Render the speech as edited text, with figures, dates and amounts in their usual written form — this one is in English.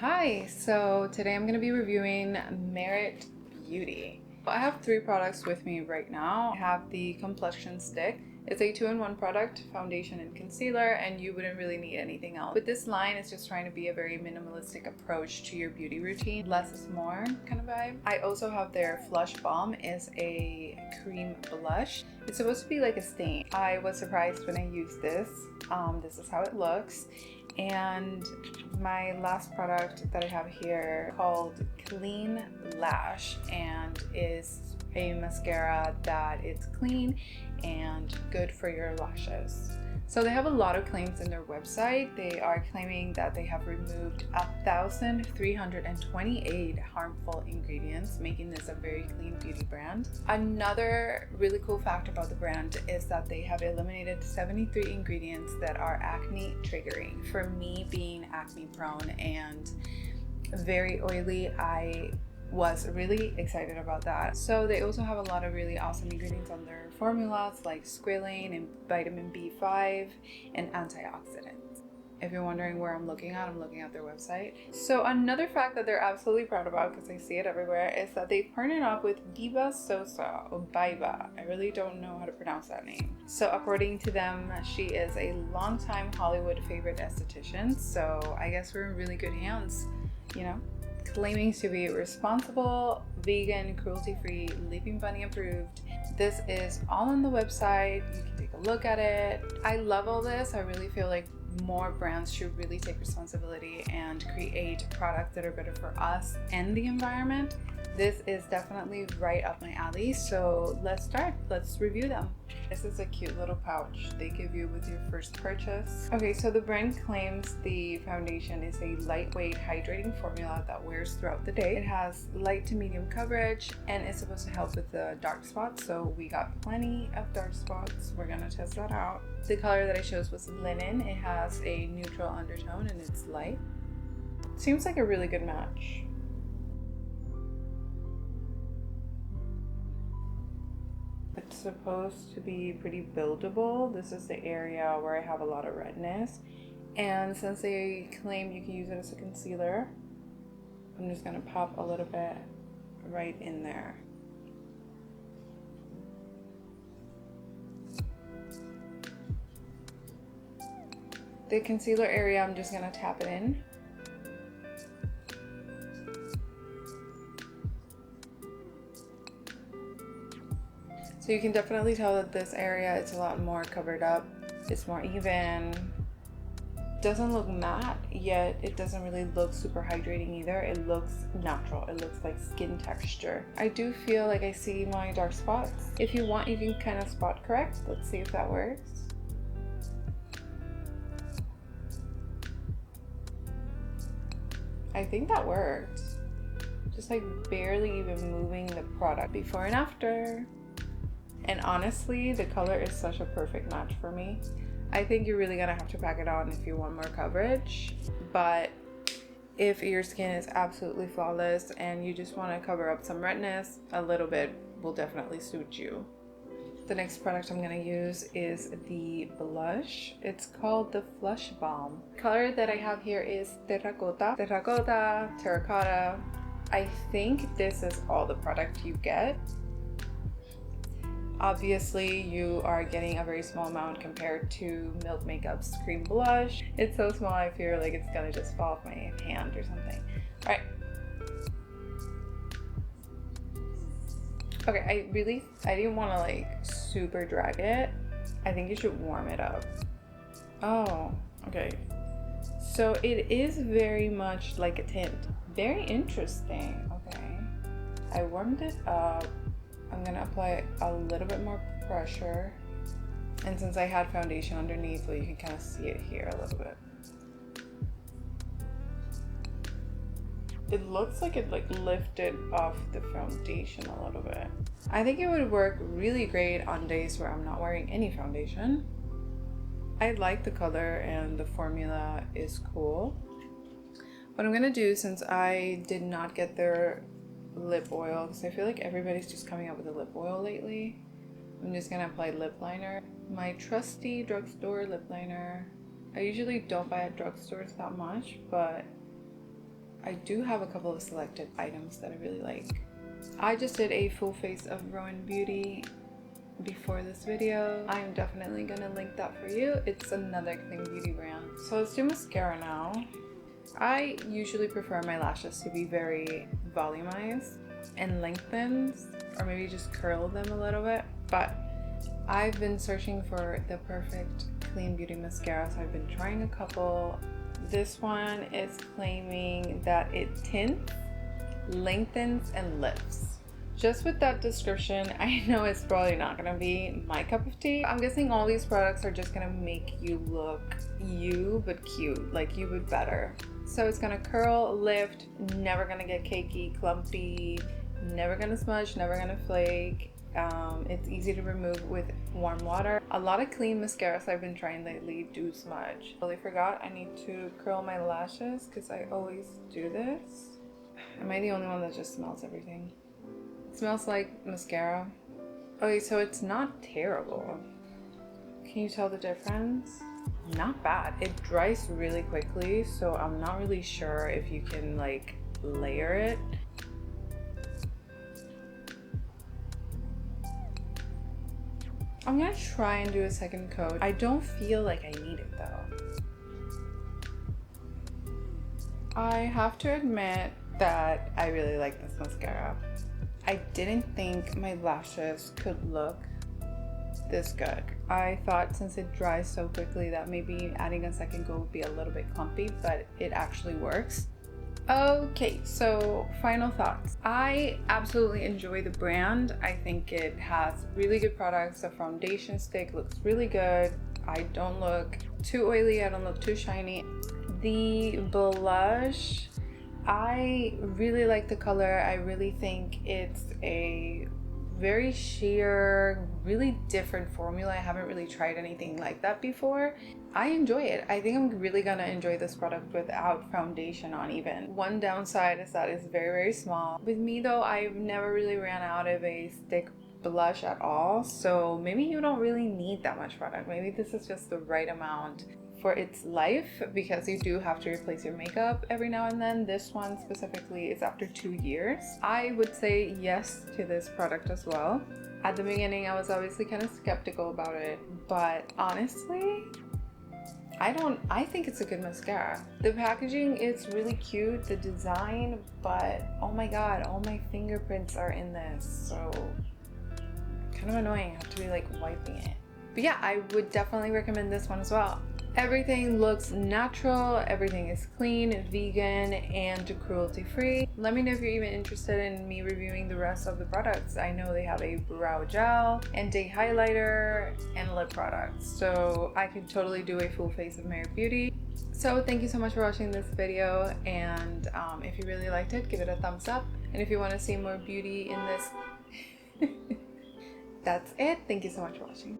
Hi, so today I'm going to be reviewing Merit Beauty. I have three products with me right now. I have the Complexion stick. It's a 2-in-1 product, foundation and concealer, and you wouldn't really need anything else. But this line is just trying to be a very minimalistic approach to your beauty routine. Less is more kind of vibe. I also have their Flush Balm. Is a cream blush. It's supposed to be like a stain. I was surprised when I used this. This is how it looks. And my last product that I have here called Clean Lash, and is a mascara that is clean and good for your lashes. So they have a lot of claims in their website. They are claiming that they have removed 1,328 harmful ingredients, making this a very clean beauty brand. Another really cool fact about the brand is that they have eliminated 73 ingredients that are acne triggering. For me, being acne prone and very oily, I was really excited about that. So they also have a lot of really awesome ingredients on their formulas like squalane and vitamin B5 and antioxidants. If you're wondering where I'm looking at their website. So another fact that they're absolutely proud about, because I see it everywhere, is that they partnered up with Diva Sosa or Baiba. I really don't know how to pronounce that name. So according to them, she is a longtime Hollywood favorite esthetician. So I guess we're in really good hands, you know? Claiming to be responsible, vegan, cruelty-free, Leaping Bunny approved. This is all on the website. You can take a look at it. I love all this. I really feel like more brands should really take responsibility and create products that are better for us and the environment. This is definitely right up my alley, so let's start. Let's review them. This is a cute little pouch they give you with your first purchase. Okay, so the brand claims the foundation is a lightweight hydrating formula that wears throughout the day. It has light to medium coverage and it's supposed to help with the dark spots, so we got plenty of dark spots. We're gonna test that out. The color that I chose was linen. It has a neutral undertone and it's light. Seems like a really good match. It's supposed to be pretty buildable. This is the area where I have a lot of redness. And since they claim you can use it as a concealer, I'm just gonna pop a little bit right in there. The concealer area, I'm just gonna tap it in. So you can definitely tell that this area is a lot more covered up. It's more even. Doesn't look matte, yet it doesn't really look super hydrating either. It looks natural. It looks like skin texture. I do feel like I see my dark spots. If you want, you can kind of spot correct. Let's see if that works. I think that worked. Just like barely even moving the product before and after. And honestly, the color is such a perfect match for me. I think you're really gonna have to pack it on if you want more coverage. But if your skin is absolutely flawless and you just wanna cover up some redness, a little bit will definitely suit you. The next product I'm gonna use is the blush. It's called the Flush Balm. The color that I have here is terracotta. Terracotta. I think this is all the product you get. Obviously, you are getting a very small amount compared to Milk Makeup's cream blush. It's so small, I feel like it's gonna just fall off my hand or something. All right. Okay, I didn't want to like super drag it. I think you should warm it up. Oh, okay. So it is very much like a tint. Very interesting. Okay. I warmed it up. I'm gonna apply a little bit more pressure. And since I had foundation underneath, well, you can kind of see it here a little bit. It looks like it like lifted off the foundation a little bit. I think it would work really great on days where I'm not wearing any foundation. I like the color and the formula is cool. What I'm gonna do, since I did not get their lip oil, because I feel like everybody's just coming out with a lip oil lately, I'm just gonna apply lip liner. My trusty drugstore lip liner. I usually don't buy at drugstores that much, but I do have a couple of selected items that I really like. I just did a full face of Rowan Beauty before this video. I'm definitely gonna link that for you. It's another clean beauty brand. So let's do mascara now. I usually prefer my lashes to be very volumized and lengthened, or maybe just curl them a little bit, but I've been searching for the perfect clean beauty mascara, so I've been trying a couple. This one is claiming that it tints, lengthens, and lifts. Just with that description, I know it's probably not gonna be my cup of tea. I'm guessing all these products are just gonna make you look you, but cute, like you, but better. So it's gonna curl, lift, never gonna get cakey, clumpy, never gonna smudge, never gonna flake. It's easy to remove with warm water. A lot of clean mascaras I've been trying lately do smudge. Totally forgot I need to curl my lashes because I always do this. Am I the only one that just smells everything? It smells like mascara. Okay, so it's not terrible. Can you tell the difference? Not bad. It dries really quickly, so I'm not really sure if you can like layer it. I'm gonna try and do a second coat. I don't feel like I need it though. I have to admit that I really like this mascara. I didn't think my lashes could look this good. I thought since it dries so quickly that maybe adding a second coat would be a little bit clumpy, but it actually works. Okay, so final thoughts. I absolutely enjoy the brand. I think it has really good products. The foundation stick looks really good. I don't look too oily, I don't look too shiny. The blush, I really like the color. I really think it's a very sheer, really different formula. I haven't really tried anything like that before. I enjoy it. I think I'm really gonna enjoy this product without foundation on even. One downside is that it's very, very small. With me though, I've never really ran out of a stick blush at all. So maybe you don't really need that much product. Maybe this is just the right amount for its life, because you do have to replace your makeup every now and then. This one specifically is after 2 years. I would say yes to this product as well. At the beginning, I was obviously kind of skeptical about it, but honestly, I think it's a good mascara. The packaging is really cute, the design, but oh my god, all my fingerprints are in this, so kind of annoying. I have to be like wiping it. But yeah, I would definitely recommend this one as well. Everything looks natural, everything is clean, vegan, and cruelty free. Let me know if you're even interested in me reviewing the rest of the products. I know they have a brow gel and day highlighter and lip products, so I could totally do a full face of Mary Beauty. So thank you so much for watching this video, and if you really liked it, give it a thumbs up. And if you want to see more beauty in this, that's it. Thank you so much for watching.